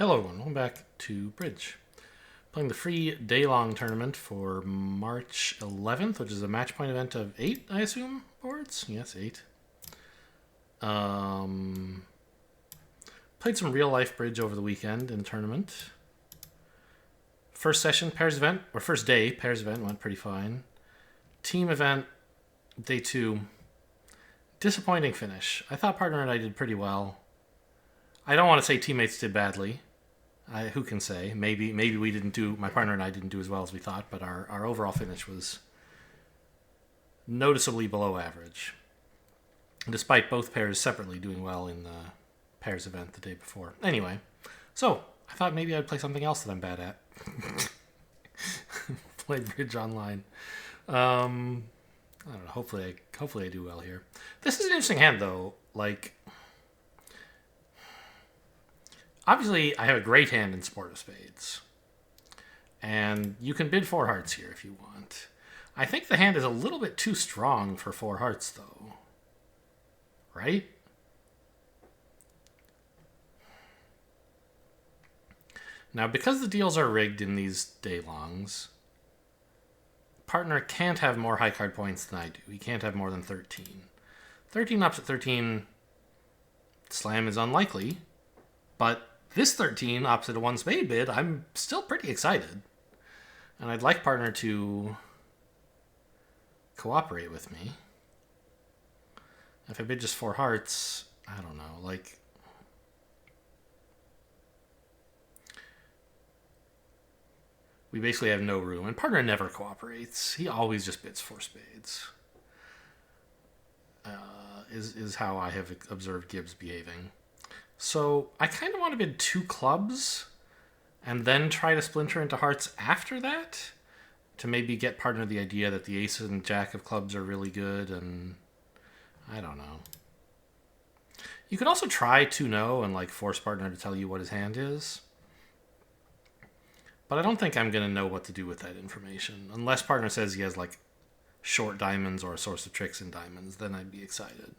Hello everyone, welcome back to Bridge. Playing the free day-long tournament for March 11th, which is a match point event of 8, I assume, boards? Yes, 8. Played some real-life Bridge over the weekend in tournament. First session, pairs event, or first day, pairs event went pretty fine. Team event, day 2, disappointing finish. I thought partner and I did pretty well. I don't want to say teammates did badly. Who can say? Maybe we didn't do. My partner and I didn't do as well as we thought, but our overall finish was noticeably below average, despite both pairs separately doing well in the pairs event the day before. Anyway, so I thought maybe I'd play something else that I'm bad at. Play Bridge online. I don't know. Hopefully I do well here. This is an interesting hand though. Like, obviously, I have a great hand in Sport of Spades. And you can bid 4 hearts here if you want. I think the hand is a little bit too strong for 4 hearts, though. Right? Now, because the deals are rigged in these day-longs, partner can't have more high card points than I do. He can't have more than 13. 13 ups at 13, slam is unlikely, but this 13 opposite a 1 spade bid, I'm still pretty excited. And I'd like partner to cooperate with me. If I bid just 4 hearts, I don't know, like, we basically have no room. And partner never cooperates. He always just bids 4 spades. Is how I have observed Gibbs behaving. So I kind of want to bid 2 clubs and then try to splinter into hearts after that to maybe get partner the idea that the ace and jack of clubs are really good, and I don't know. You could also try 2-0 and like force partner to tell you what his hand is. But I don't think I'm going to know what to do with that information. Unless partner says he has like short diamonds or a source of tricks in diamonds, then I'd be excited.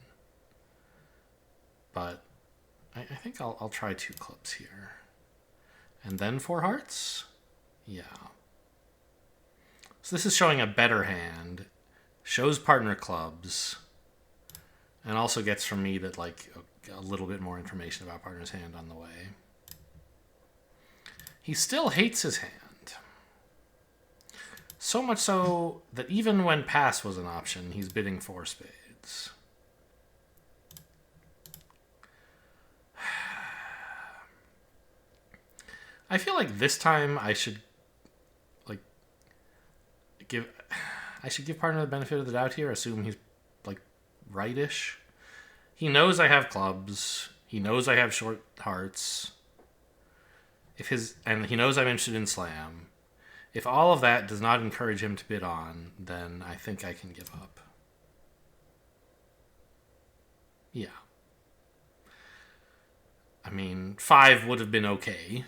But I think I'll try 2 clubs here. And then 4 hearts? Yeah. So this is showing a better hand. Shows partner clubs. And also gets from me that like a little bit more information about partner's hand on the way. He still hates his hand. So much so that even when pass was an option, he's bidding 4 spades. I feel like this time I should give partner the benefit of the doubt here, assume he's like rightish. He knows I have clubs. He knows I have short hearts. And he knows I'm interested in slam. If all of that does not encourage him to bid on, then I think I can give up. Yeah. I mean, 5 would have been okay,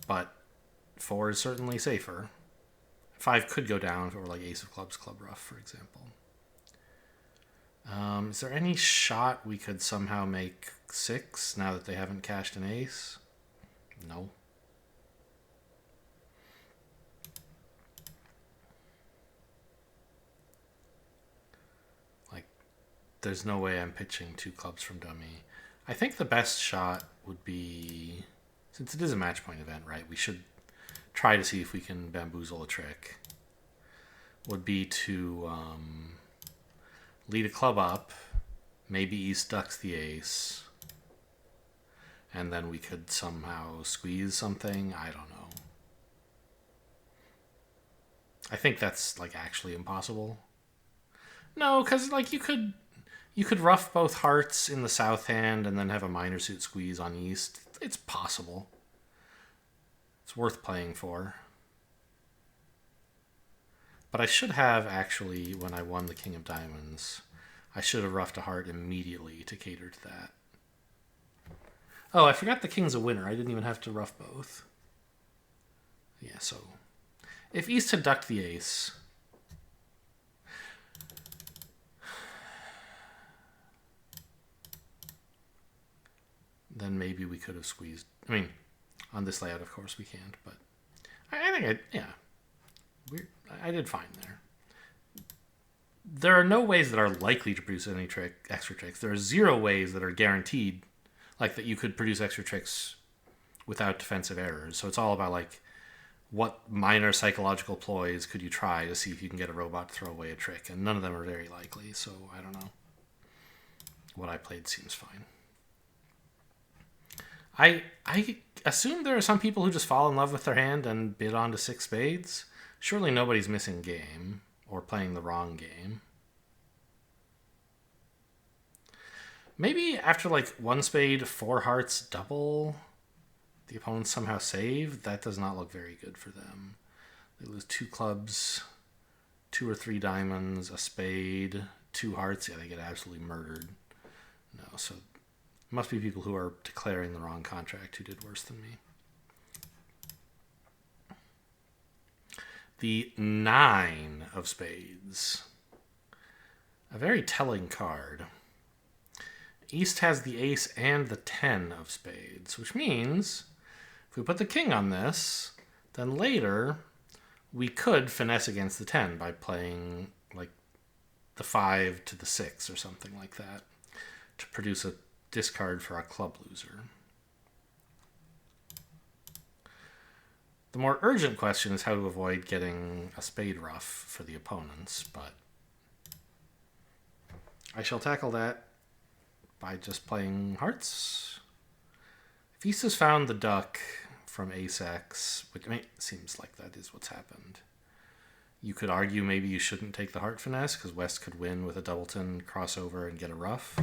but 4 is certainly safer. 5 could go down if it were like ace of clubs, club rough, for example. Is there any shot we could somehow make 6 now that they haven't cashed an ace? No. Like, there's no way I'm pitching 2 clubs from dummy. I think the best shot would be, since it is a match point event, right? We should try to see if we can bamboozle a trick. Would be to lead a club up, maybe East ducks the ace, and then we could somehow squeeze something. I don't know. I think that's like actually impossible. No, because like you could rough both hearts in the south hand and then have a minor suit squeeze on East. It's possible. It's worth playing for. But I should have actually, when I won the King of Diamonds, I should have roughed a heart immediately to cater to that. Oh, I forgot the King's a winner. I didn't even have to rough both. Yeah, so if East had ducked the ace, then maybe we could have squeezed. I mean, On this layout, of course, we can't, but I think I did fine there. There are no ways that are likely to produce any extra tricks. There are 0 ways that are guaranteed, like that you could produce extra tricks without defensive errors. So it's all about like what minor psychological ploys could you try to see if you can get a robot to throw away a trick, and none of them are very likely. So I don't know. What I played seems fine. I assume there are some people who just fall in love with their hand and bid on to 6 spades. Surely nobody's missing game or playing the wrong game. Maybe after like 1 spade, 4 hearts, double, the opponents somehow save. That does not look very good for them. They lose 2 clubs, 2 or 3 diamonds, a spade, 2 hearts. Yeah, they get absolutely murdered. No, so it must be people who are declaring the wrong contract who did worse than me. The 9 of spades. A very telling card. East has the ace and the 10 of spades, which means if we put the king on this, then later we could finesse against the 10 by playing like the 5 to the 6 or something like that to produce a discard for a club loser. The more urgent question is how to avoid getting a spade ruff for the opponents, but I shall tackle that by just playing hearts. If East has found the duck from ace-x, which seems like that is what's happened, you could argue maybe you shouldn't take the heart finesse because West could win with a doubleton, crossover, and get a ruff.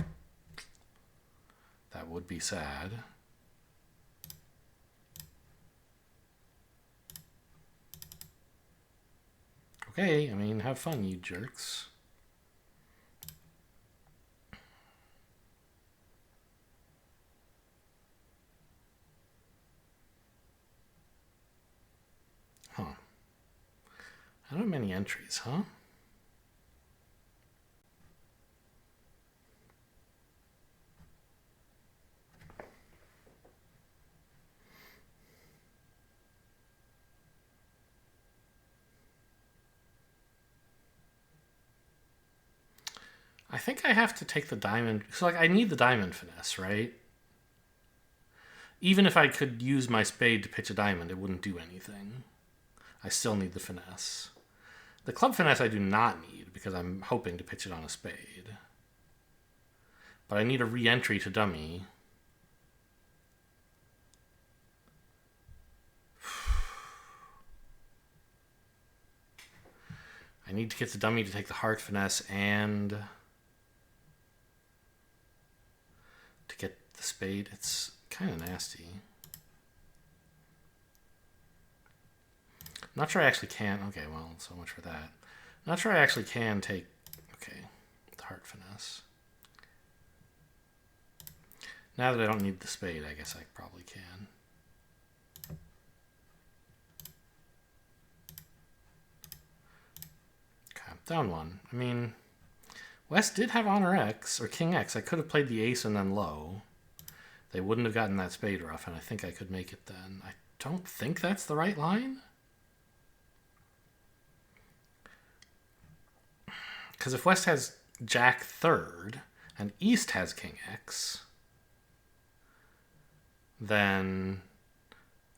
That would be sad. Okay, I mean, have fun, you jerks. Huh. I don't have many entries, huh? I think I have to take the diamond. So, like, I need the diamond finesse, right? Even if I could use my spade to pitch a diamond, it wouldn't do anything. I still need the finesse. The club finesse I do not need because I'm hoping to pitch it on a spade. But I need a re-entry to dummy. I need to get the dummy to take the heart finesse and to get the spade. It's kind of nasty. Not sure I actually can. Okay, well, so much for that. Not sure I actually can take, okay, the heart finesse. Now that I don't need the spade, I guess I probably can. Okay, down 1. I mean, West did have honor X, or king X. I could have played the ace and then low. They wouldn't have gotten that spade ruff, and I think I could make it then. I don't think that's the right line. Because if West has Jack third and East has King X, then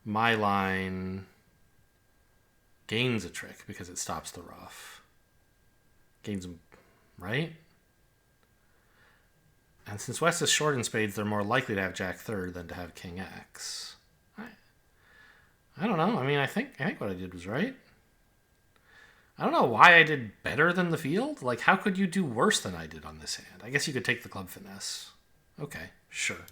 my line gains a trick because it stops the ruff. Gains, right? And since West is short in spades, they're more likely to have Jack third than to have King X. I don't know. I mean, I think what I did was right. I don't know why I did better than the field. Like, how could you do worse than I did on this hand? I guess you could take the club finesse. Okay, sure.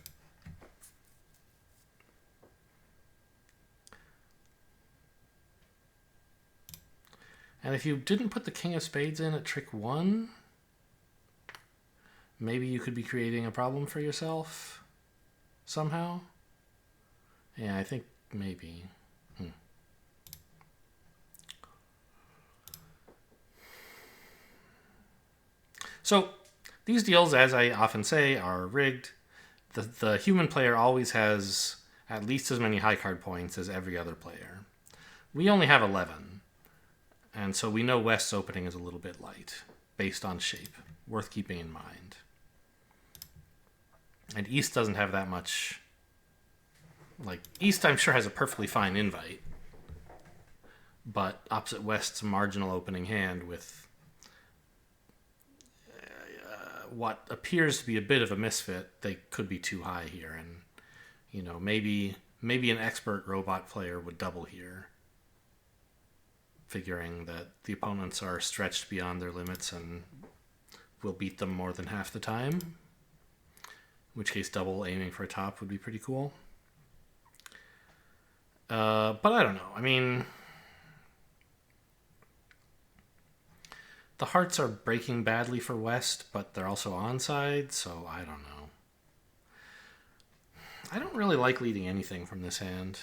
And if you didn't put the king of spades in at trick 1, maybe you could be creating a problem for yourself somehow. Yeah, I think maybe. So these deals, as I often say, are rigged. The human player always has at least as many high card points as every other player. We only have 11, and so we know West's opening is a little bit light, based on shape. Worth keeping in mind. And East doesn't have that much... Like, East, I'm sure, has a perfectly fine invite, but opposite West's marginal opening hand with what appears to be a bit of a misfit, they could be too high here, and you know, maybe an expert robot player would double here, figuring that the opponents are stretched beyond their limits and will beat them more than half the time, in which case double aiming for a top would be pretty cool. But I don't know. I mean, the hearts are breaking badly for West, but they're also onside, so I don't know. I don't really like leading anything from this hand.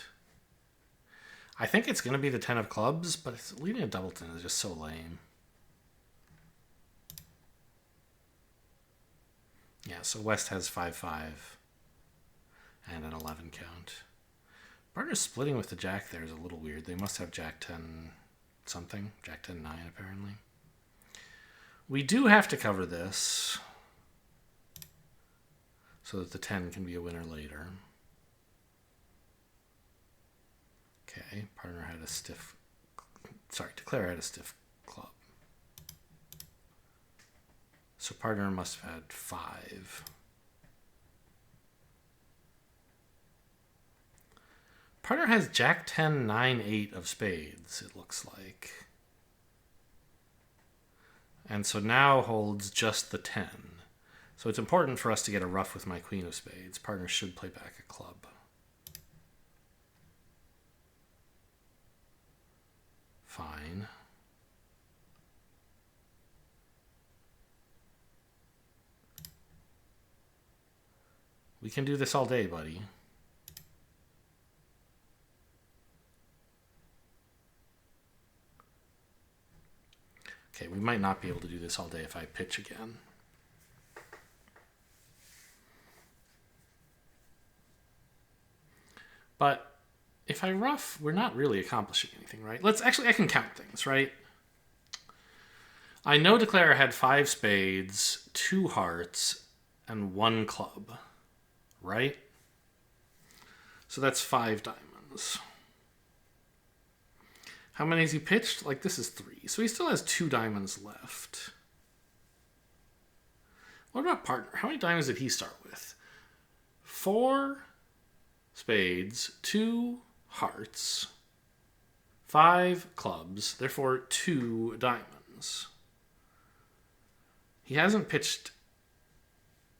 I think it's going to be the 10 of clubs, but leading a doubleton is just so lame. Yeah, so West has 5-5 and an 11 count. Partner's splitting with the jack there is a little weird. They must have jack 10 something, jack 10-9 apparently. We do have to cover this so that the 10 can be a winner later. Okay, partner had a stiff... Sorry, declare had a stiff club. So partner must have had 5. Partner has jack 10, 9, 8 of spades, it looks like. And so now holds just the 10. So it's important for us to get a ruff with my queen of spades. Partner should play back a club. Fine. We can do this all day, buddy. Okay, we might not be able to do this all day if I pitch again. But if I ruff, we're not really accomplishing anything, right? I can count things, right? I know Declare had 5 spades, 2 hearts, and 1 club, right? So that's 5 diamonds. How many has he pitched? Like, this is 3. So he still has 2 diamonds left. What about partner? How many diamonds did he start with? 4 spades, 2 hearts, 5 clubs, therefore 2 diamonds. He hasn't pitched...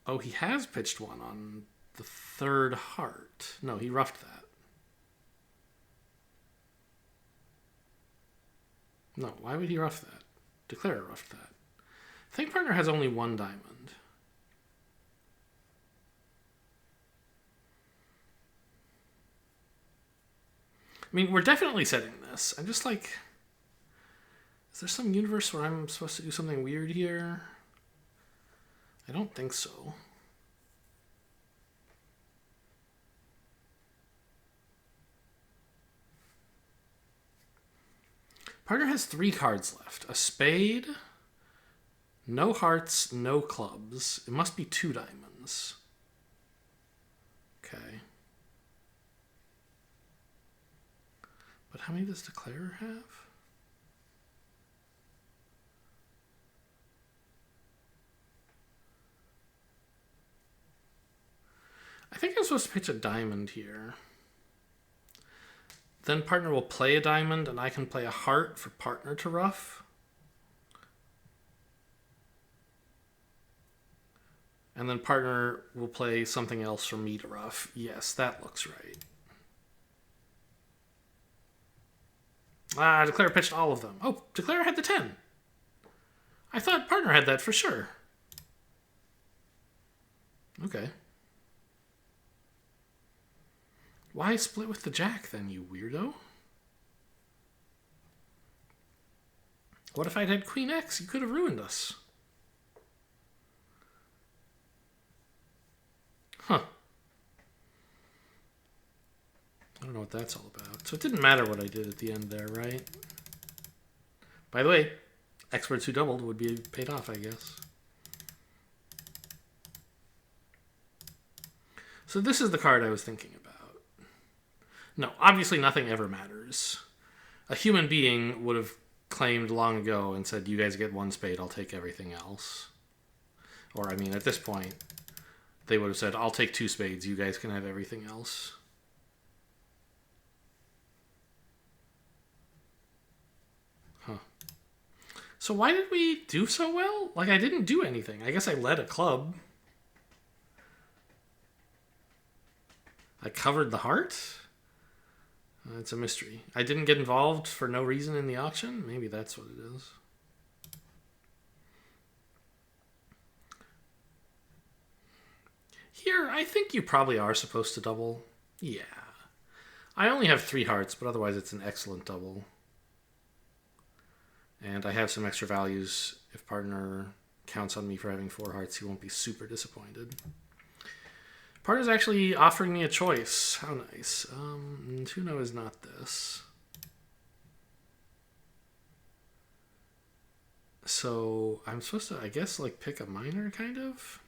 Oh, he has pitched one on the 3rd heart. No, he ruffed that. No, why would he ruff that? Declare ruffed that. I think partner has only 1 diamond. I mean, we're definitely setting this. I'm just like... Is there some universe where I'm supposed to do something weird here? I don't think so. Partner has 3 cards left. A spade, no hearts, no clubs. It must be 2 diamonds. Okay. But how many does Declarer have? I think I'm supposed to pitch a diamond here. Then partner will play a diamond, and I can play a heart for partner to ruff. And then partner will play something else for me to ruff. Yes, that looks right. Declare pitched all of them. Oh, Declare had the 10. I thought partner had that for sure. Okay. Why split with the jack then, you weirdo? What if I'd had Queen X? You could have ruined us. Huh. I don't know what that's all about. So it didn't matter what I did at the end there, right? By the way, experts who doubled would be paid off, I guess. So this is the card I was thinking about. No, obviously nothing ever matters. A human being would have claimed long ago and said, you guys get one spade, I'll take everything else. Or, I mean, at this point, they would have said, I'll take 2 spades, you guys can have everything else. Huh. So why did we do so well? Like, I didn't do anything. I guess I led a club. I covered the heart? It's a mystery. I didn't get involved for no reason in the auction? Maybe that's what it is. Here, I think you probably are supposed to double. Yeah. I only have 3 hearts, but otherwise it's an excellent double. And I have some extra values. If partner counts on me for having 4 hearts, he won't be super disappointed. Partner's actually offering me a choice. How nice. Tuno is not this. So I'm supposed to, I guess, like pick a minor, kind of?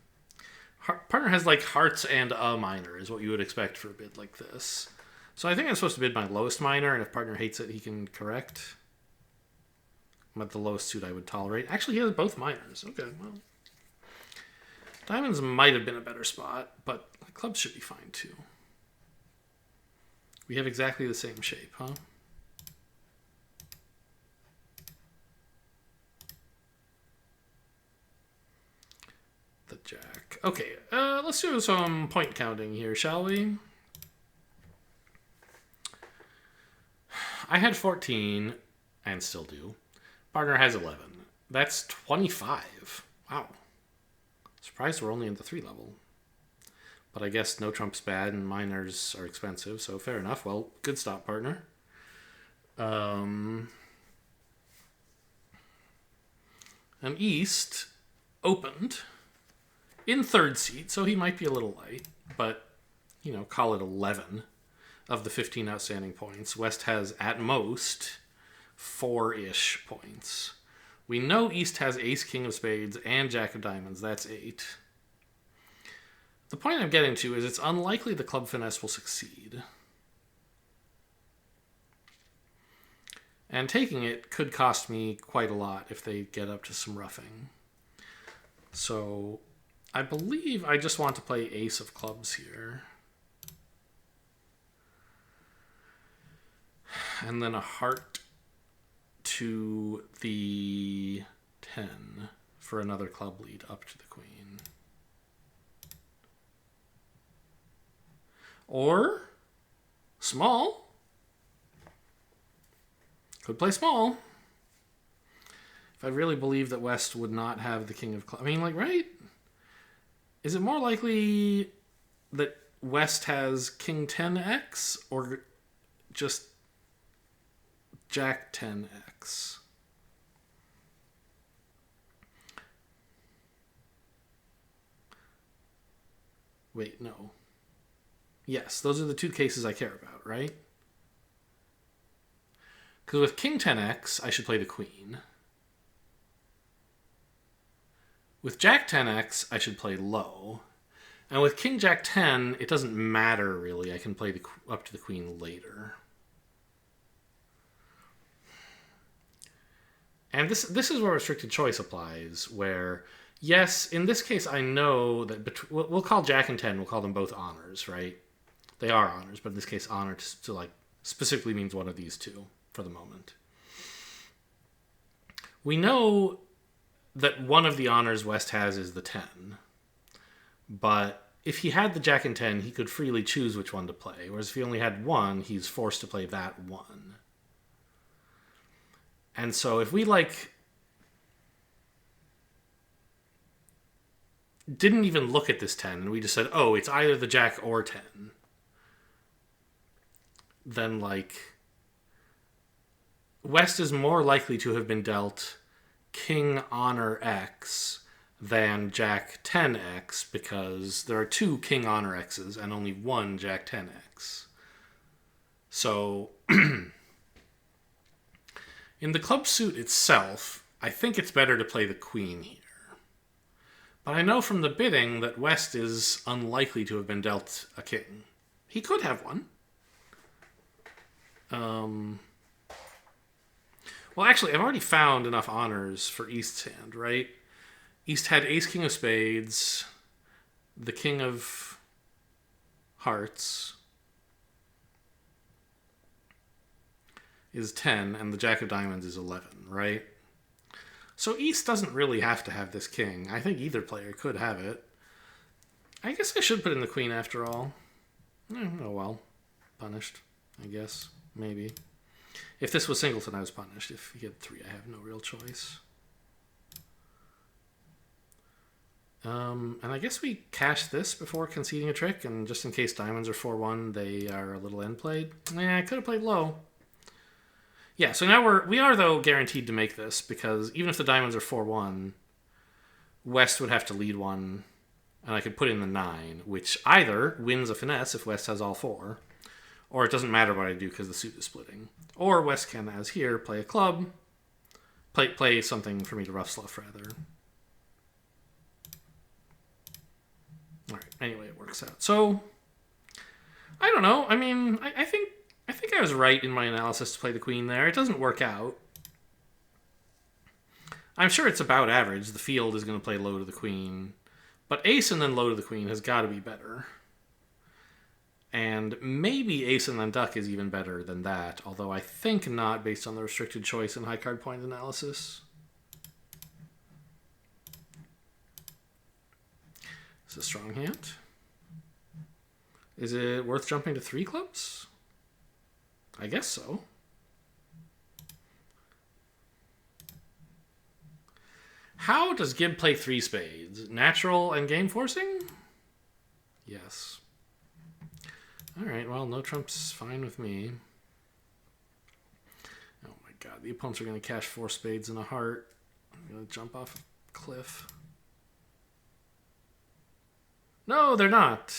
Partner has like hearts and a minor is what you would expect for a bid like this. So I think I'm supposed to bid my lowest minor, and if partner hates it, he can correct. But the lowest suit I would tolerate. Actually, he has both minors. Okay, well. Diamonds might have been a better spot, but clubs should be fine too. We have exactly the same shape, huh? The jack. Okay, let's do some point counting here, shall we? I had 14, and still do. Partner has 11. That's 25. Wow. Surprised we're only in the 3 level. But I guess no trump's bad and minors are expensive, so fair enough. Well, good stop, partner. And East opened in 3rd seat, so he might be a little light, but, you know, call it 11 of the 15 outstanding points. West has, at most, 4-ish points. We know East has ace, king of spades, and jack of diamonds. That's 8. The point I'm getting to is it's unlikely the club finesse will succeed. And taking it could cost me quite a lot if they get up to some roughing. So I believe I just want to play ace of clubs here. And then a heart to the 10 for another club lead up to the queen. Or small. Could play small. If I really believe that West would not have the king of clubs. I mean, like, right? Is it more likely that West has king 10x or just jack 10x? Wait, no. Yes, those are the 2 cases I care about, right? Because with king 10x, I should play the queen. With jack 10x, I should play low. And with king jack 10, it doesn't matter, really. I can play up to the queen later. And this is where restricted choice applies, where, yes, in this case, I know that we'll call jack and 10, we'll call them both honors, right? They are honors, but in this case, honor to like specifically means one of these 2 for the moment. We know that one of the honors West has is the 10, but if he had the jack and 10, he could freely choose which one to play, whereas if he only had one, he's forced to play that one. And so if we, like, didn't even look at this 10, and we just said, oh, it's either the jack or 10, then, like, West is more likely to have been dealt king honor x than jack 10x, because there are 2 king honor x's and only 1 jack 10x. So, in the club suit itself, I think it's better to play the queen here. But I know from the bidding that West is unlikely to have been dealt a king. He could have one. Well, actually, I've already found enough honors for East's hand, right? East had ace, king of spades, the king of hearts is 10, and the jack of diamonds is 11, right? So East doesn't really have to have this king. I think either player could have it. I guess I should put in the queen after all. Oh well. Punished, I guess. Maybe. If this was singleton, I was punished. If he had 3, I have no real choice. And I guess we cash this before conceding a trick, and just in case diamonds are 4-1, they are a little end played. I could have played low. Yeah, so now we are though guaranteed to make this, because even if the diamonds are 4-1, West would have to lead one, and I could put in the 9, which either wins a finesse if West has all 4, or it doesn't matter what I do because the suit is splitting. Or West can, as here, play a club, play something for me to rough slough rather. All right. Anyway, it works out. So I don't know. I mean, I think I was right in my analysis to play the queen there. It doesn't work out. I'm sure it's about average. The field is going to play low to the queen, but ace and then low to the queen has got to be better. And maybe ace and then duck is even better than that, although I think not based on the restricted choice and high card point analysis. It's a strong hand. Is it worth jumping to 3 clubs? I guess so. How does Gibb play 3 spades? Natural and game forcing? Yes. Alright, well, no trump's fine with me. Oh my god, the opponents are going to cash 4 spades and a heart. I'm going to jump off a cliff. No, they're not.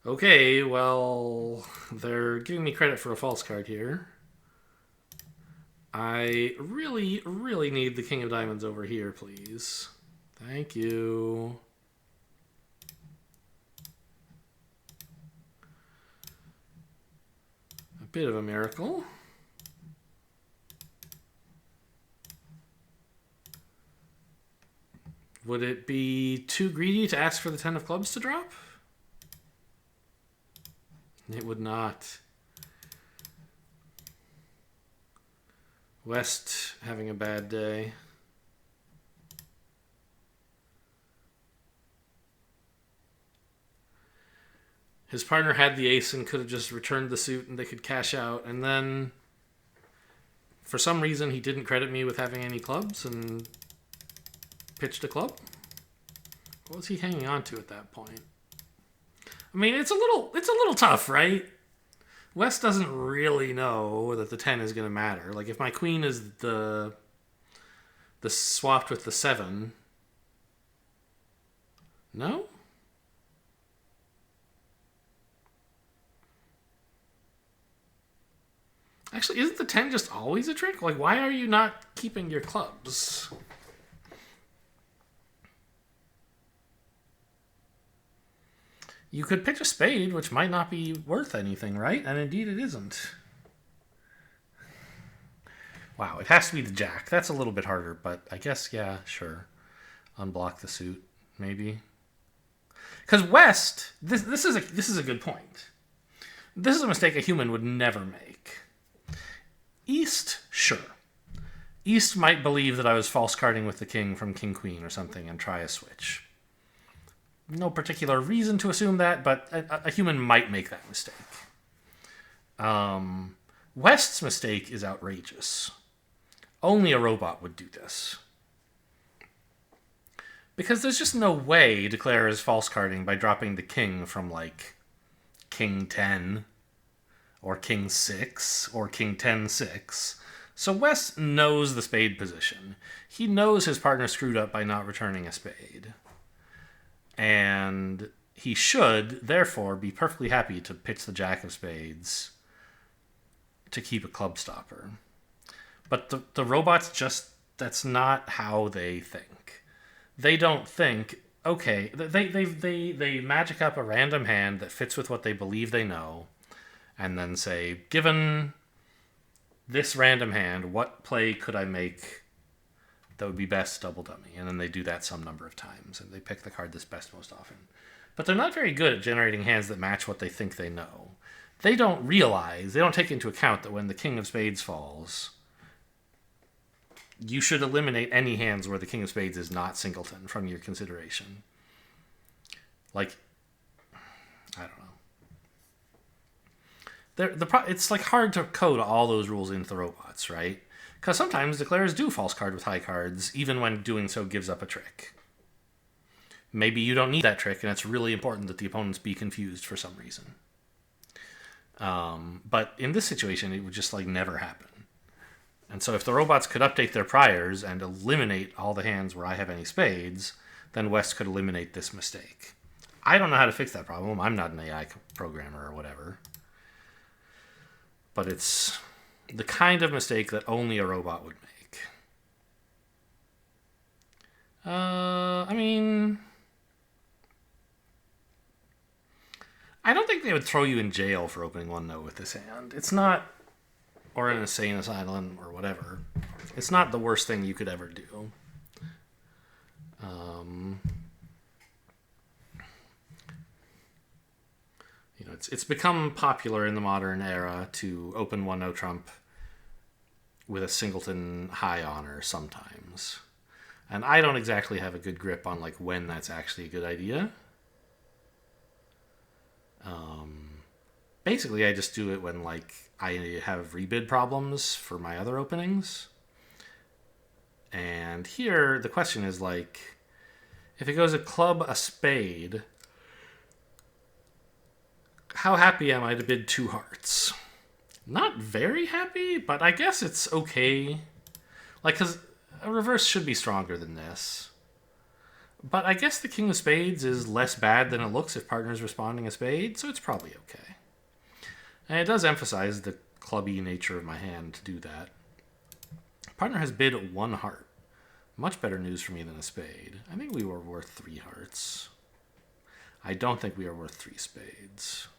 Okay, well, they're giving me credit for a false card here. I really, really need the king of diamonds over here, please. Thank you. A bit of a miracle. Would it be too greedy to ask for the 10 of clubs to drop? It would not. West having a bad day. His partner had the ace and could have just returned the suit and they could cash out. And then, for some reason, he didn't credit me with having any clubs and pitched a club. What was he hanging on to at that point? I mean, it's a little tough, right? West doesn't really know that the 10 is going to matter. Like, if my queen is the swapped with the 7. No? Actually, isn't the 10 just always a trick? Like, why are you not keeping your clubs? You could pitch a spade, which might not be worth anything, right? And indeed it isn't. Wow, it has to be the jack. That's a little bit harder, but I guess, yeah, sure. Unblock the suit, maybe. Because West, this is a good point. This is a mistake a human would never make. East, sure. East might believe that I was false carding with the king from king-queen or something and try a switch. No particular reason to assume that, but a human might make that mistake. West's mistake is outrageous. Only a robot would do this. Because there's just no way Declare is false carding by dropping the king from, like, king 10 or king 6 or king 10-6. So West knows the spade position. He knows his partner screwed up by not returning a spade. And he should, therefore, be perfectly happy to pitch the jack of spades to keep a club stopper. But the robots just, that's not how they think. They don't think, okay, they magic up a random hand that fits with what they believe they know, and then say, given this random hand, what play could I make that would be best double dummy? And then they do that some number of times, and they pick the card that's best most often. But they're not very good at generating hands that match what they think they know. They don't realize, they don't take into account that when the king of spades falls, you should eliminate any hands where the king of spades is not singleton from your consideration. Like, I don't know. It's like hard to code all those rules into the robots, right? Because sometimes declarers do false card with high cards, even when doing so gives up a trick. Maybe you don't need that trick, and it's really important that the opponents be confused for some reason. But in this situation, it would just like never happen. And so if the robots could update their priors and eliminate all the hands where I have any spades, then West could eliminate this mistake. I don't know how to fix that problem. I'm not an AI programmer or whatever. But it's the kind of mistake that only a robot would make. I mean, I don't think they would throw you in jail for opening one note with this hand. It's not, or an insane asylum or whatever. It's not the worst thing you could ever do. It's become popular in the modern era to open one no trump with a singleton high honor sometimes. And I don't exactly have a good grip on like when that's actually a good idea. Basically, I just do it when like I have rebid problems for my other openings. And here the question is like, if it goes a club, a spade, how happy am I to bid 2 hearts? Not very happy, but I guess it's okay. Like, because a reverse should be stronger than this. But I guess the king of spades is less bad than it looks if partner's responding a spade, so it's probably okay. And it does emphasize the clubby nature of my hand to do that. Partner has bid 1 heart. Much better news for me than a spade. I think we were worth 3 hearts. I don't think we are worth 3 spades.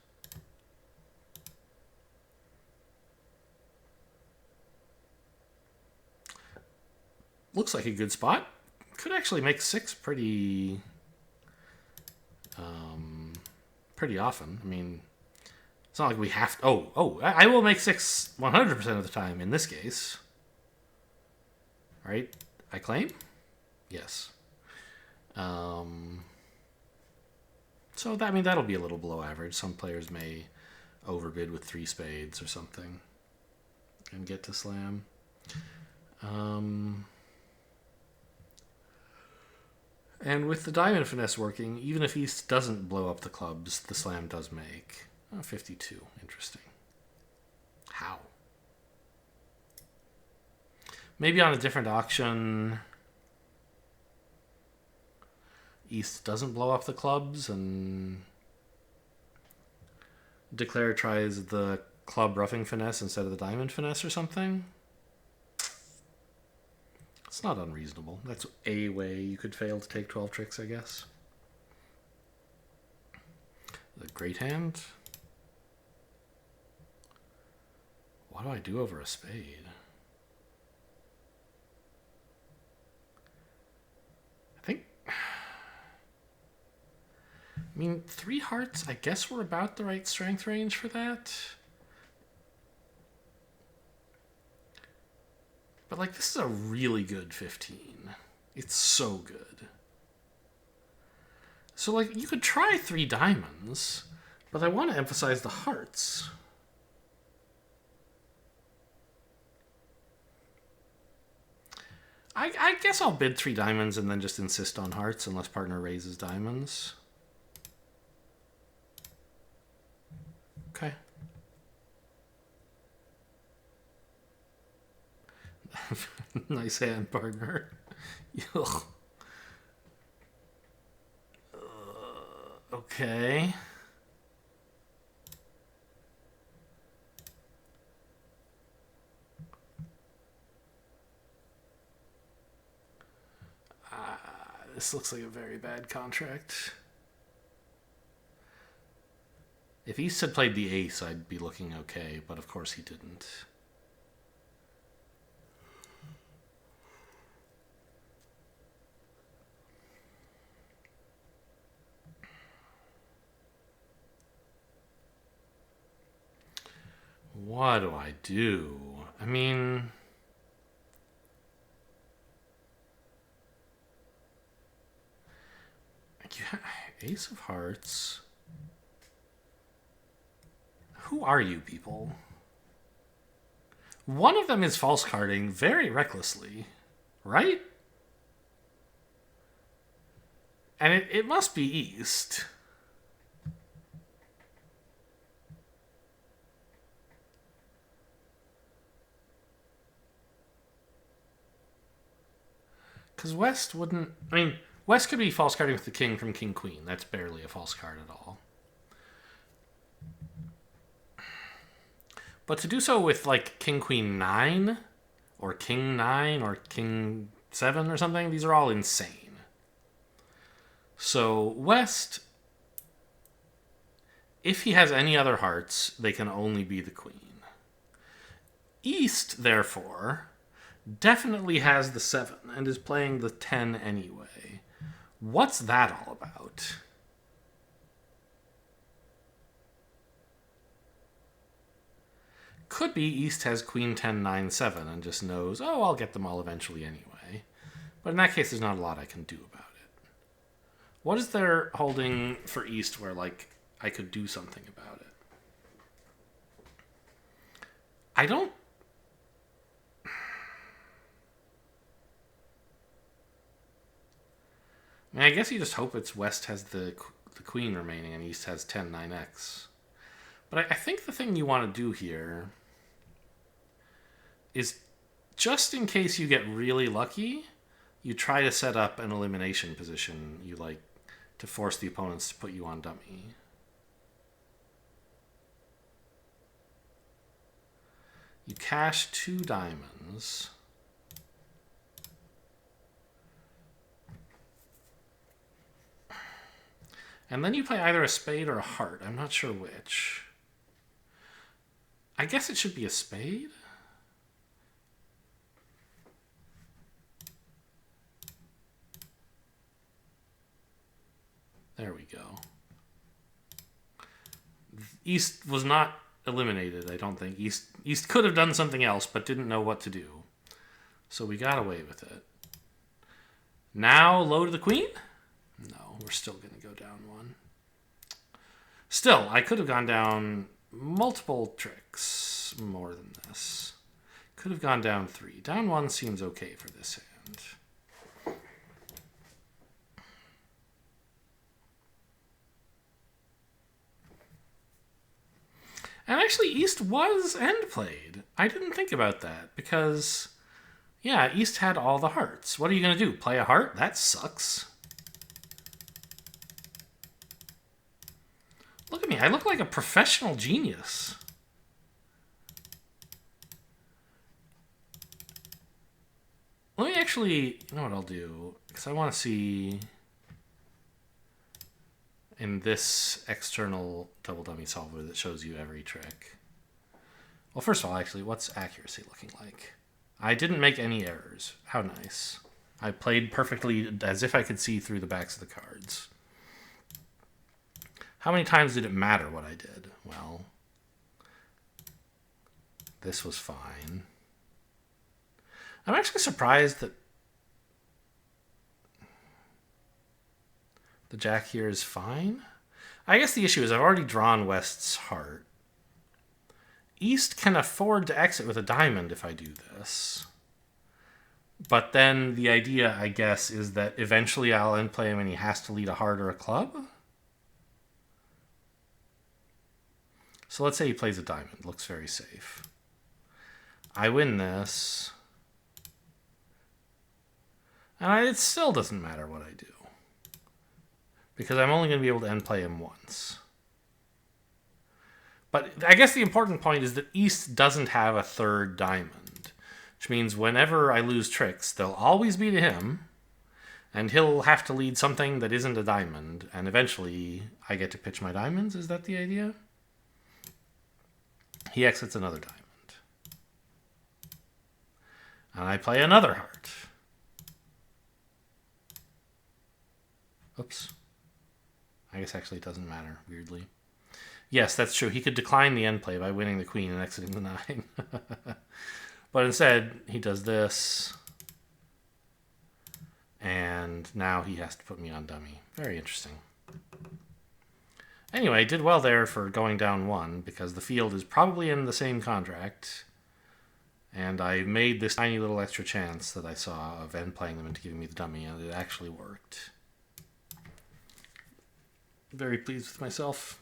Looks like a good spot. Could actually make 6 pretty often. I mean, it's not like we have to... I will make 6 100% of the time in this case. Right? I claim? Yes. So, that'll be a little below average. Some players may overbid with 3 spades or something and get to slam. And with the diamond finesse working, even if East doesn't blow up the clubs, the slam does make. 52. Interesting. How? Maybe on a different auction, East doesn't blow up the clubs and Declare tries the club roughing finesse instead of the diamond finesse or something. It's not unreasonable. That's a way you could fail to take 12 tricks, I guess. The great hand. What do I do over a spade? I mean, 3 hearts, I guess we're about the right strength range for that. But, like, this is a really good 15. It's so good. So, like, you could try 3 diamonds, but I want to emphasize the hearts. I guess I'll bid 3 diamonds and then just insist on hearts unless partner raises diamonds. Okay. Nice hand, partner. Okay. Okay. This looks like a very bad contract. If East had played the ace, I'd be looking okay, but of course he didn't. What do I do? I mean, Ace of Hearts. Who are you people? One of them is false carding very recklessly, right? And it must be East. Because West wouldn't... I mean, West could be false carding with the king from King Queen. That's barely a false card at all. But to do so with, like, King Queen 9, or King 9, or King 7 or something, these are all insane. So, West, if he has any other hearts, they can only be the queen. East, therefore, definitely has the 7 and is playing the 10 anyway. What's that all about? Could be East has Queen 10, 9, 7 and just knows, oh, I'll get them all eventually anyway. But in that case, there's not a lot I can do about it. What is there holding for East where, like, I could do something about it? I don't... I mean, I guess you just hope it's West has the queen remaining and East has 10, 9x. But I think the thing you want to do here is, just in case you get really lucky, you try to set up an elimination position. You like to force the opponents to put you on dummy. You cash 2 diamonds. And then you play either a spade or a heart. I'm not sure which. I guess it should be a spade. There we go. East was not eliminated, I don't think. East could have done something else, but didn't know what to do. So we got away with it. Now, low to the queen? No, we're still going to go down 1. Still, I could have gone down multiple tricks more than this. Could have gone down 3. Down 1 seems okay for this hand. And actually, East was end played. I didn't think about that because, yeah, East had all the hearts. What are you going to do? Play a heart? That sucks. Look at me. I look like a professional genius. Let me actually, you know what I'll do? Because I want to see in this external double dummy solver that shows you every trick. Well, first of all, actually, what's accuracy looking like? I didn't make any errors. How nice. I played perfectly as if I could see through the backs of the cards. How many times did it matter what I did? Well, this was fine. I'm actually surprised that the jack here is fine. I guess the issue is I've already drawn West's heart. East can afford to exit with a diamond if I do this. But then the idea, I guess, is that eventually I'll end play him and he has to lead a heart or a club. So let's say he plays a diamond. Looks very safe. I win this. And it still doesn't matter what I do. because I'm only going to be able to end play him once. But I guess the important point is that East doesn't have a third diamond, which means whenever I lose tricks, they'll always be to him, and he'll have to lead something that isn't a diamond, and eventually I get to pitch my diamonds. Is that the idea? He exits another diamond. And I play another heart. Oops. I guess actually it doesn't matter, weirdly. Yes, that's true. He could decline the end play by winning the queen and exiting the 9. But instead, he does this. And now he has to put me on dummy. Very interesting. Anyway, did well there for going down 1, because the field is probably in the same contract. And I made this tiny little extra chance that I saw of end playing them into giving me the dummy, and it actually worked. Very pleased with myself.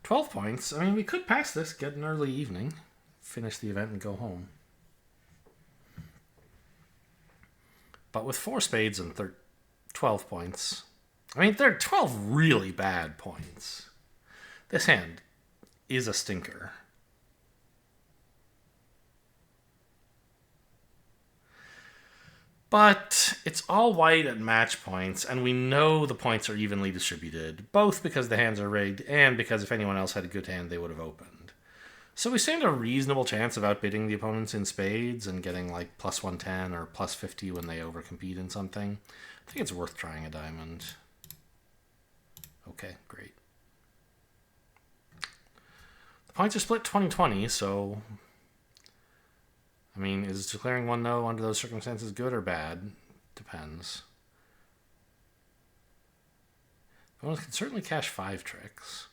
12 points. I mean, we could pass this, get an early evening, finish the event, and go home. But with 4 spades and 12 points, I mean, they're 12 really bad points. This hand is a stinker. But it's all white at match points, and we know the points are evenly distributed, both because the hands are rigged and because if anyone else had a good hand, they would have opened. So we stand a reasonable chance of outbidding the opponents in spades and getting like plus 110 or plus 50 when they overcompete in something. I think it's worth trying a diamond. Okay, great. The points are split 20-20, so... I mean, is declaring 1-0 under those circumstances good or bad? Depends. One can certainly cash 5 tricks.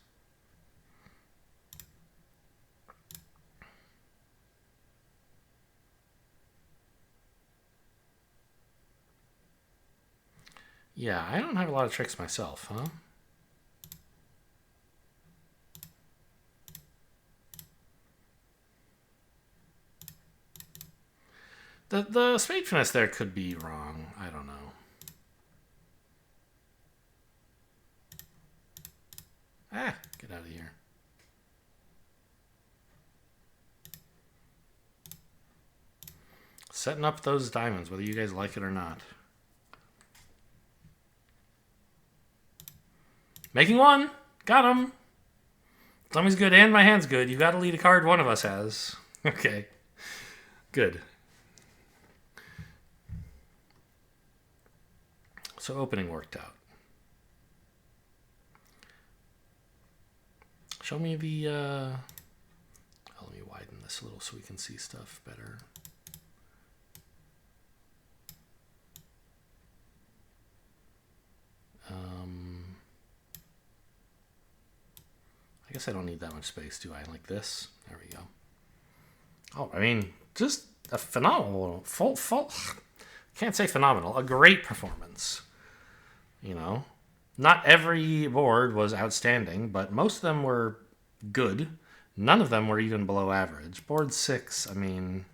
Yeah, I don't have a lot of tricks myself, huh? The spade finesse there could be wrong. I don't know. Ah, get out of here. Setting up those diamonds, whether you guys like it or not. Making 1. Got him. Dummy's good and my hand's good. You got to lead a card one of us has. Okay. Good. So opening worked out. Show me the... let me widen this a little so we can see stuff better. I guess I don't need that much space, do I? Like this? There we go. Oh, I mean, just a phenomenal... Can't say phenomenal. A great performance. You know, not every board was outstanding, but most of them were good. None of them were even below average. Board 6, I mean,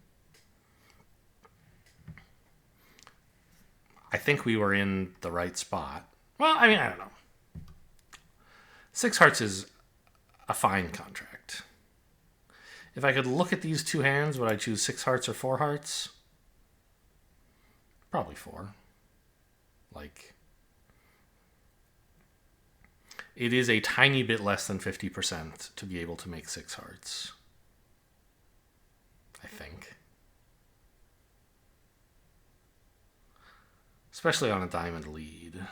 I think we were in the right spot. Well, I mean, I don't know. 6 hearts is a fine contract. If I could look at these 2 hands, would I choose 6 hearts or 4 hearts? Probably 4. Like... It is a tiny bit less than 50% to be able to make 6 hearts. I think. Especially on a diamond lead.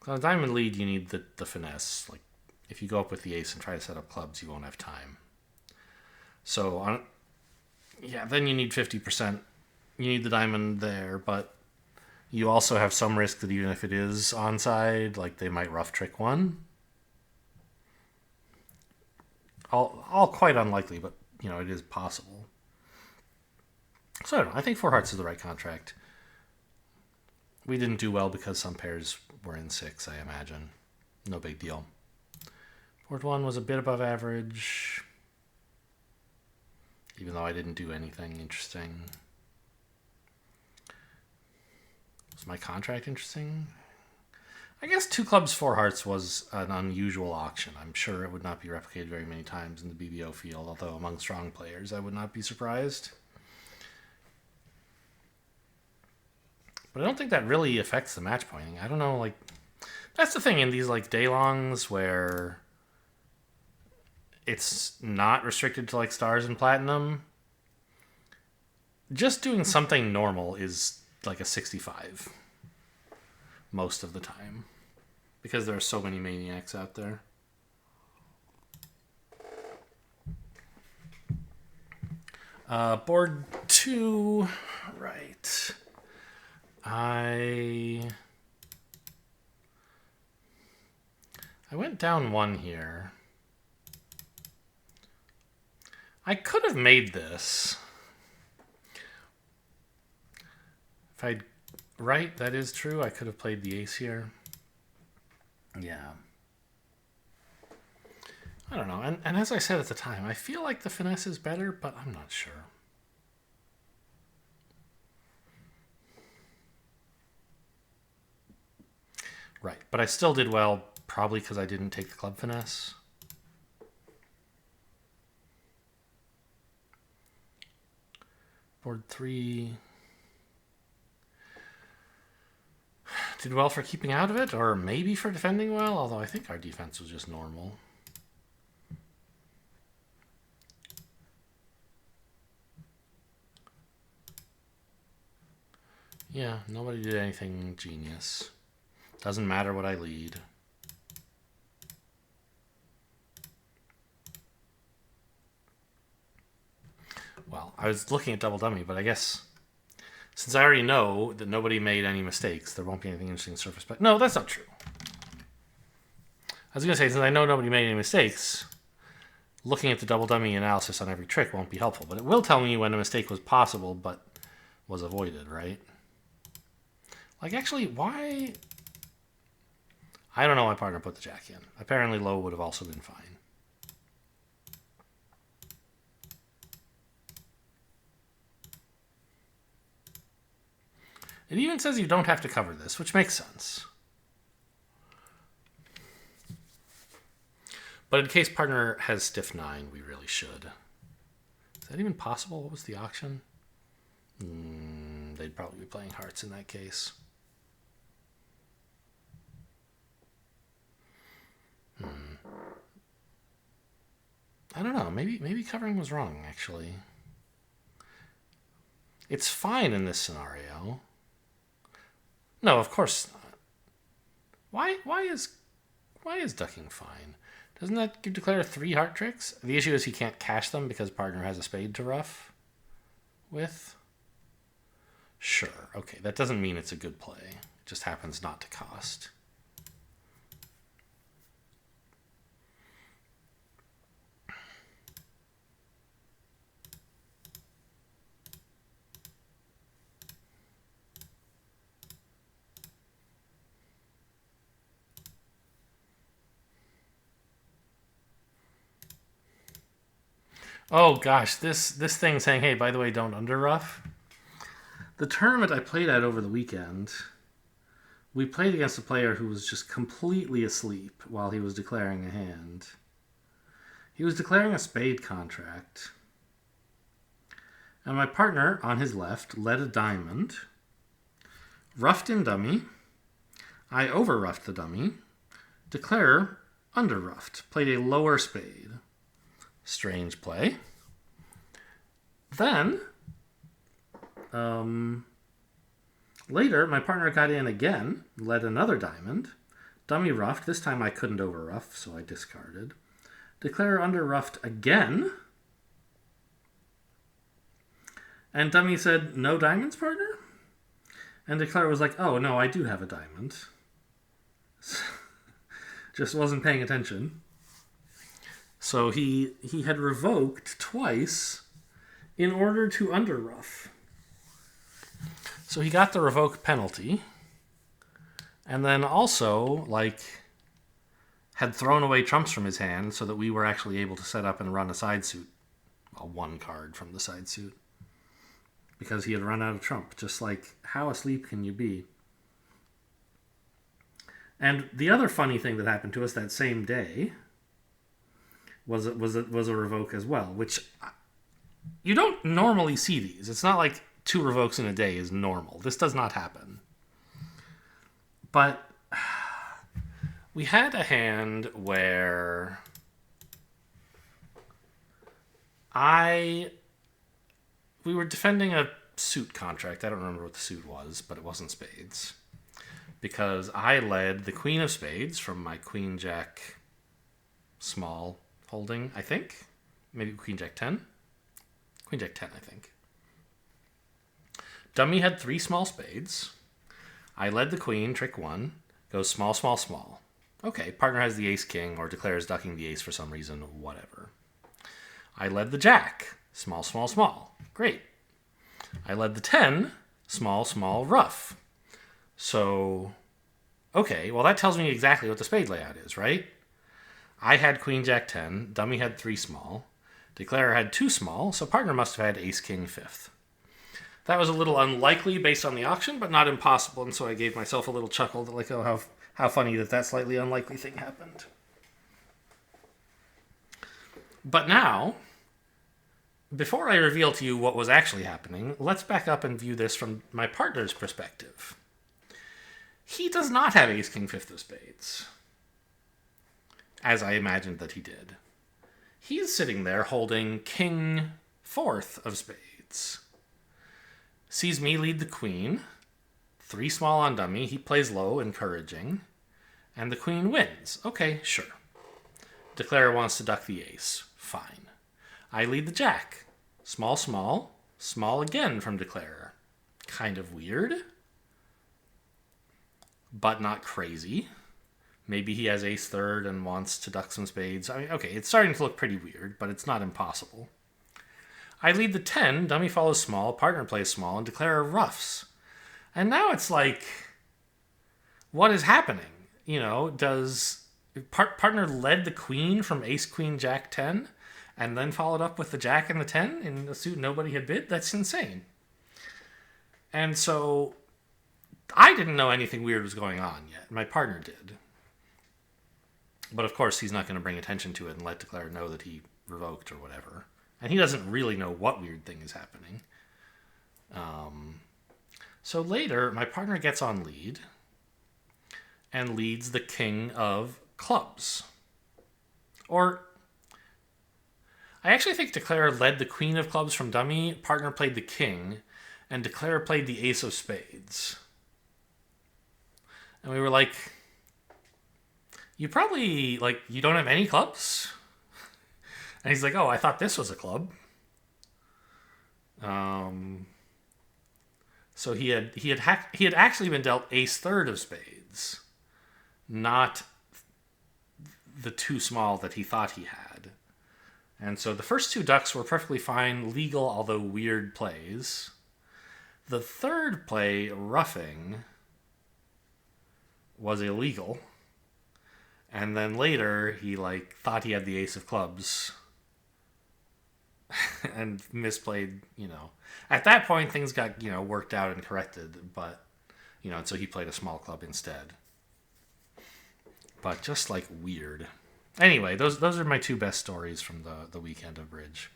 On a diamond lead, you need the finesse. Like, if you go up with the ace and try to set up clubs, you won't have time. So, then you need 50%. You need the diamond there, but you also have some risk that even if it is onside, like they might rough trick 1. All quite unlikely, but you know, it is possible. So I don't know. I think 4 hearts is the right contract. We didn't do well because some pairs were in 6, I imagine. No big deal. Board 1 was a bit above average, even though I didn't do anything interesting. Was my contract interesting? I guess 2 clubs, 4 hearts was an unusual auction. I'm sure it would not be replicated very many times in the BBO field, although among strong players, I would not be surprised. But I don't think that really affects the match pointing. I don't know, like, that's the thing in these, like, daylongs where it's not restricted to, like, stars and platinum. Just doing something normal is like a 65 most of the time because there are so many maniacs out there. Board 2, right. I went down 1 here. I could have made this. If I'd... Right, that is true. I could have played the ace here. Yeah. I don't know. And as I said at the time, I feel like the finesse is better, but I'm not sure. Right, but I still did well, probably because I didn't take the club finesse. Board 3... Did well for keeping out of it, or maybe for defending well, although I think our defense was just normal. Yeah, nobody did anything genius. Doesn't matter what I lead. Well, I was looking at double dummy, but I guess... Since I already know that nobody made any mistakes, there won't be anything interesting in surface. But no, that's not true. I was going to say, since I know nobody made any mistakes, looking at the double dummy analysis on every trick won't be helpful. But it will tell me when a mistake was possible but was avoided, right? Like, actually, why... I don't know why partner put the jack in. Apparently low would have also been fine. It even says you don't have to cover this, which makes sense. But in case partner has stiff 9, we really should. Is that even possible? What was the auction? They'd probably be playing hearts in that case. I don't know. Maybe covering was wrong, actually. It's fine in this scenario. No, of course not. Why is ducking fine? Doesn't that declare 3 heart tricks? The issue is he can't cash them because partner has a spade to ruff with. Sure, okay, that doesn't mean it's a good play. It just happens not to cost. Oh gosh, this thing saying, hey, by the way, don't under ruff. The tournament I played at over the weekend, we played against a player who was just completely asleep while he was declaring a hand. He was declaring a spade contract. And my partner, on his left, led a diamond, ruffed in dummy. I over-ruffed the dummy. Declarer under-ruffed, played a lower spade. Strange play. Then, later, my partner got in again, led another diamond. Dummy ruffed. This time I couldn't over-ruff, so I discarded. Declarer under-ruffed again. And dummy said, no diamonds, partner? And declarer was like, oh, no, I do have a diamond. Just wasn't paying attention. So he had revoked twice in order to under-ruff. So he got the revoke penalty. And then also, like, had thrown away trumps from his hand so that we were actually able to set up and run a side suit. Well, 1 card from the side suit. Because he had run out of trump. Just like, how asleep can you be? And the other funny thing that happened to us that same day was a revoke as well, which you don't normally see these. It's not like 2 revokes in a day is normal. This does not happen. But we had a hand where we were defending a suit contract. I don't remember what the suit was, but it wasn't spades. Because I led the queen of spades from my queen jack small holding, I think. Maybe queen jack 10. Queen jack 10, I think. Dummy had 3 small spades. I led the queen, trick 1, goes small, small, small. Okay, partner has the ace king or declares ducking the ace for some reason, whatever. I led the jack, small, small, small. Great. I led the 10, small, small, rough. So, okay, well that tells me exactly what the spade layout is, right? I had queen jack 10, dummy had 3 small, declarer had 2 small, so partner must have had ace king 5th. That was a little unlikely based on the auction, but not impossible, and so I gave myself a little chuckle that like, oh, how funny that slightly unlikely thing happened. But now, before I reveal to you what was actually happening, let's back up and view this from my partner's perspective. He does not have ace king 5th of spades, as I imagined that he did. He's sitting there holding king 4th of spades. Sees me lead the queen, 3 small on dummy, he plays low, encouraging, and the queen wins. Okay, sure. Declarer wants to duck the ace. Fine. I lead the jack. Small, small, small again from declarer. Kind of weird, but not crazy. Maybe he has ace third and wants to duck some spades. I mean, okay, it's starting to look pretty weird, but it's not impossible. I lead the 10, dummy follows small, partner plays small, and declarer roughs. And now it's like, what is happening? You know, does partner led the queen from ace queen jack 10 and then followed up with the jack and the 10 in a suit nobody had bid? That's insane. And so I didn't know anything weird was going on yet. My partner did. But of course, he's not going to bring attention to it and let declarer know that he revoked or whatever. And he doesn't really know what weird thing is happening. So later, my partner gets on lead and leads the king of clubs. Or, I actually think declarer led the queen of clubs from dummy, partner played the king, and declarer played the ace of spades. And we were like, you probably, like, you don't have any clubs? And he's like, oh, I thought this was a club. So he had actually been dealt ace third of spades, not the 2 small that he thought he had. And so the first 2 ducks were perfectly fine, legal, although weird plays. The third play, roughing, was illegal. And then later, he thought he had the ace of clubs and misplayed, At that point, things got, worked out and corrected, but, and so he played a small club instead. But just, weird. Anyway, those are my 2 best stories from the weekend of bridge.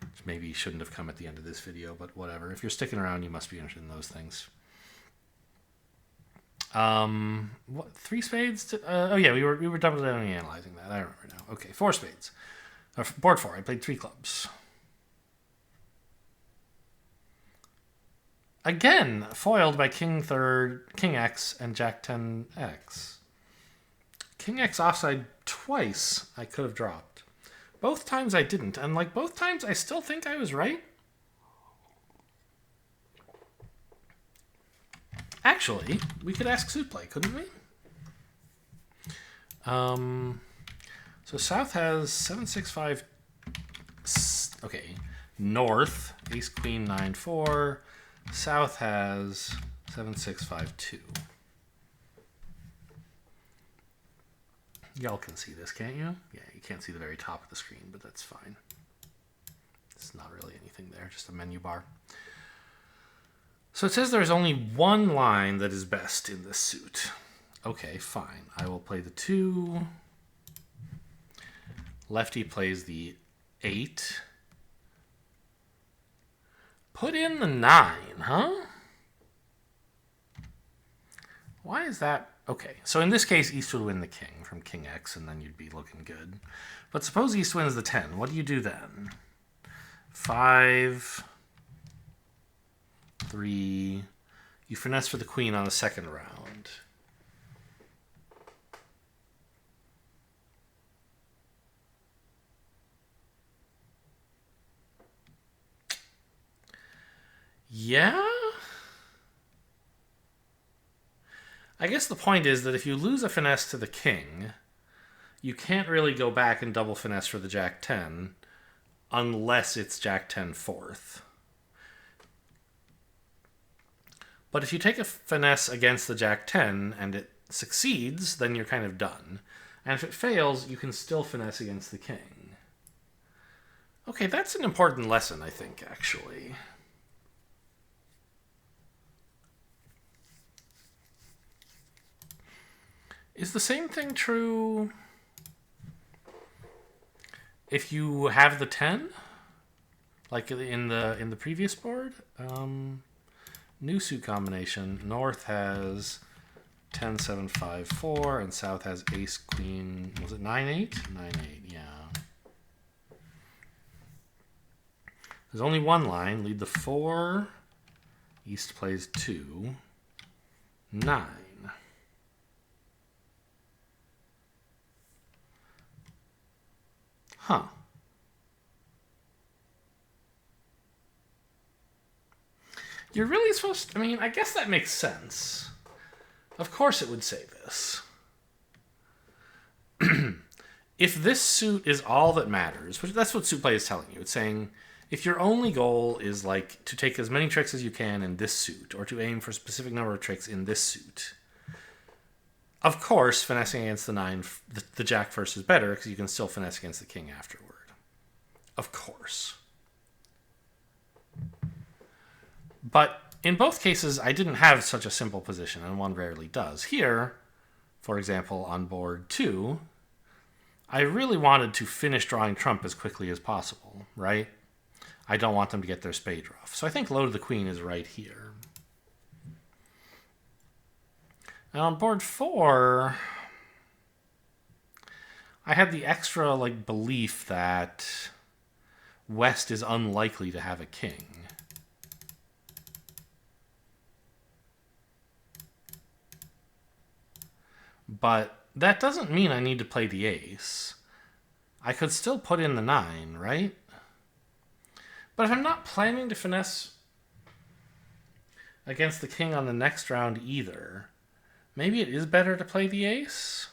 Which maybe shouldn't have come at the end of this video, but whatever. If you're sticking around, you must be interested in those things. What, 3 spades? Oh yeah, we were doubly analyzing that. I remember now. Okay, 4 spades. Board 4. I played 3 clubs. Again, foiled by king third, king X, and jack 10X. King X offside twice. I could have dropped. Both times I didn't, and both times I still think I was right. Actually, we could ask suit play, couldn't we? So South has 7-6-5. Okay, North ace queen 9-4. South has 7-6-5-2. Y'all can see this, can't you? Yeah, you can't see the very top of the screen, but that's fine. It's not really anything there, just a menu bar. So it says there's only one line that is best in this suit. Okay, fine. I will play the 2. Lefty plays the 8. Put in the 9, huh? Why is that? Okay, so in this case, East would win the king from King X, and then you'd be looking good. But suppose East wins the 10. What do you do then? 5, 3. You finesse for the queen on the second round. Yeah? I guess the point is that if you lose a finesse to the king, you can't really go back and double finesse for the Jack 10 unless it's Jack 10 fourth. But if you take a finesse against the Jack 10 and it succeeds, then you're kind of done. And if it fails, you can still finesse against the king. Okay, that's an important lesson, I think, actually. Is the same thing true if you have the 10? Like in the previous board? New suit combination. North has 10, 7, 5, 4, and South has ace, queen. Was it 9, 8? 9, 8, yeah. There's only one line. Lead the 4. East plays 2. 9. Huh. You're really supposed to... I mean, I guess that makes sense. Of course it would say this. If this suit is all that matters, which that's what suit play is telling you. It's saying, if your only goal is like to take as many tricks as you can in this suit, or to aim for a specific number of tricks in this suit, of course, finessing against the 9, the Jack first is better, because you can still finesse against the king afterward. Of course. But in both cases, I didn't have such a simple position, and one rarely does. Here, for example, on board 2, I really wanted to finish drawing trump as quickly as possible, right? I don't want them to get their spade rough. So I think low to the queen is right here. And on board 4, I had the extra belief that West is unlikely to have a king. But that doesn't mean I need to play the ace. I could still put in the 9, right? But if I'm not planning to finesse against the king on the next round either, maybe it is better to play the ace?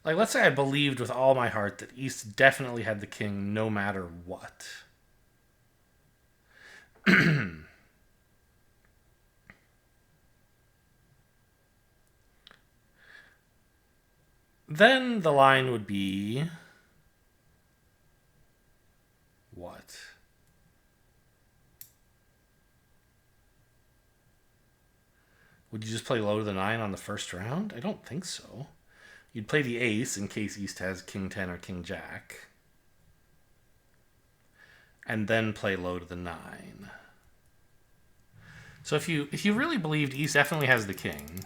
Like, let's say I believed with all my heart that East definitely had the king no matter what. Then the line would be... what? Would you just play low to the 9 on the first round? I don't think so. You'd play the ace in case East has king 10 or king jack. And then play low to the 9. So if you really believed East definitely has the king,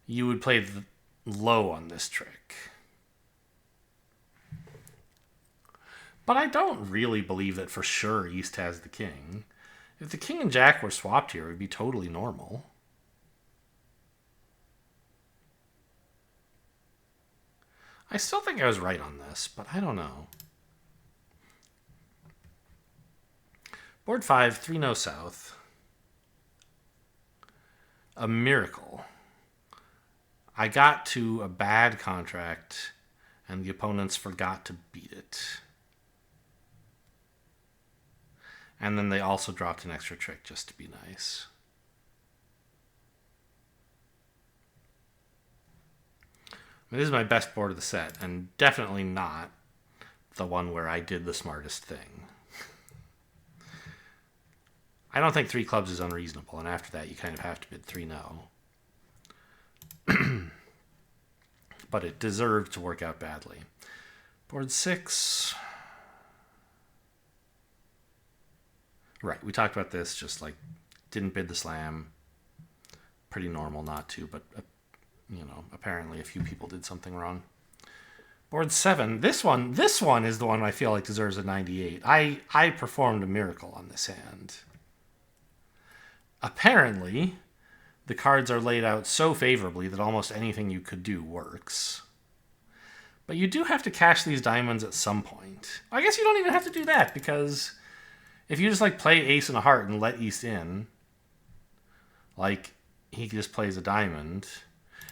you would play the low on this trick. But I don't really believe that for sure East has the king. If the king and jack were swapped here, it would be totally normal. I still think I was right on this, but I don't know. Board 5, 3 no south. A miracle. I got to a bad contract, and the opponents forgot to beat it. And then they also dropped an extra trick just to be nice. I mean, this is my best board of the set, and definitely not the one where I did the smartest thing. I don't think 3 clubs is unreasonable, and after that you kind of have to bid 3 no. But it deserved to work out badly. Board 6. Right, we talked about this, just like didn't bid the slam. Pretty normal not to, but you know, apparently a few people did something wrong. Board 7. This one is the one I feel like deserves a 98. I performed a miracle on this hand. Apparently, the cards are laid out so favorably that almost anything you could do works. But you do have to cash these diamonds at some point. I guess you don't even have to do that, because if you just like play ace and a heart and let East in, like he just plays a diamond.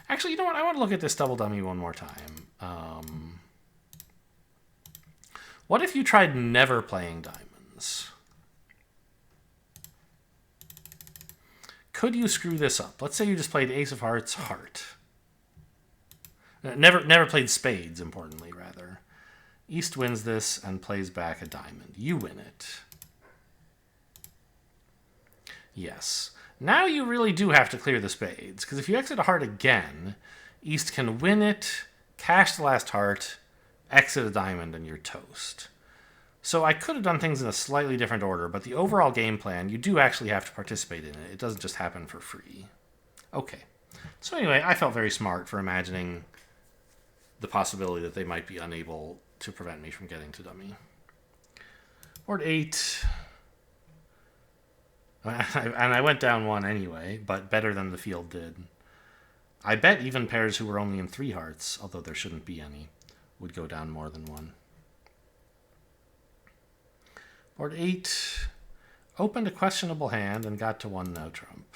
Actually, you know what? I want to look at this double dummy one more time. What if you tried never playing diamonds? Could you screw this up? Let's say you just played ace of hearts, heart. Never played spades, importantly, rather. East wins this and plays back a diamond. You win it. Yes. Now you really do have to clear the spades, because if you exit a heart again, East can win it, cash the last heart, exit a diamond, and you're toast. So I could have done things in a slightly different order, but the overall game plan, you do actually have to participate in it. It doesn't just happen for free. Okay. So anyway, I felt very smart for imagining the possibility that they might be unable to prevent me from getting to dummy. Board 8. And I went down 1 anyway, but better than the field did. I bet even pairs who were only in 3 hearts, although there shouldn't be any, would go down more than 1. Board 8. Opened a questionable hand and got to 1 no trump.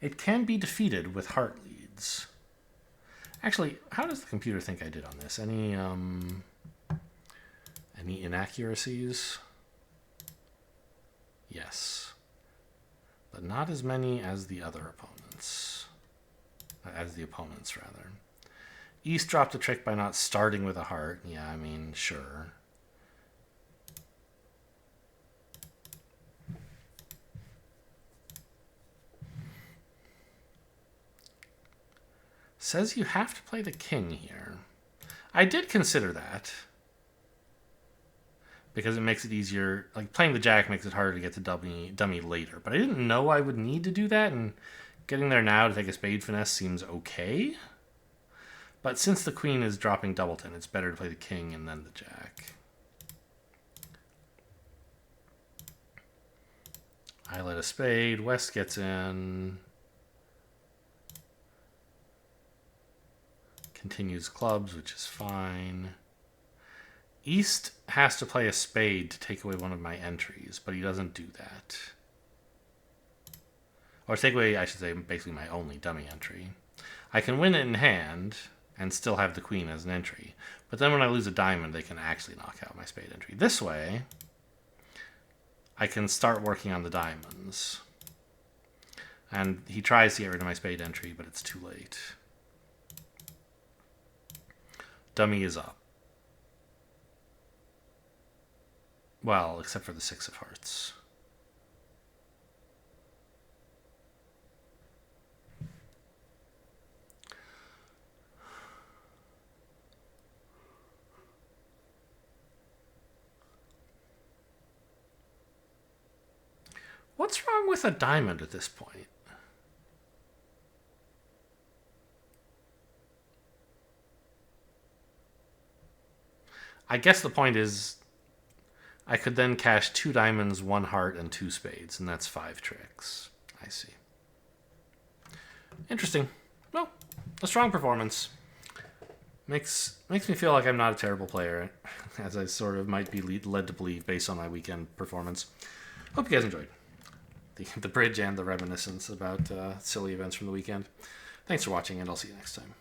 It can be defeated with heart leads. Actually, how does the computer think I did on this? Any inaccuracies? Yes. But not as many as the other opponents. As the opponents, rather. East dropped a trick by not starting with a heart. Yeah, I mean, sure. Says you have to play the king here. I did consider that, because it makes it easier. Like, playing the jack makes it harder to get to dummy later. But I didn't know I would need to do that, and getting there now to take a spade finesse seems okay. But since the queen is dropping doubleton, it's better to play the king and then the jack. I let a spade. West gets in. Continues clubs, which is fine. East has to play a spade to take away one of my entries, but he doesn't do that. Or take away, I should say, basically my only dummy entry. I can win it in hand and still have the queen as an entry. But then when I lose a diamond, they can actually knock out my spade entry. This way, I can start working on the diamonds. And he tries to get rid of my spade entry, but it's too late. Dummy is up. Well, except for the 6 of hearts. What's wrong with a diamond at this point? I guess the point is I could then cash 2 diamonds, 1 heart, and 2 spades, and that's 5 tricks. I see. Interesting. Well, a strong performance. Makes me feel like I'm not a terrible player, as I sort of might be led to believe based on my weekend performance. Hope you guys enjoyed the bridge and the reminiscence about silly events from the weekend. Thanks for watching, and I'll see you next time.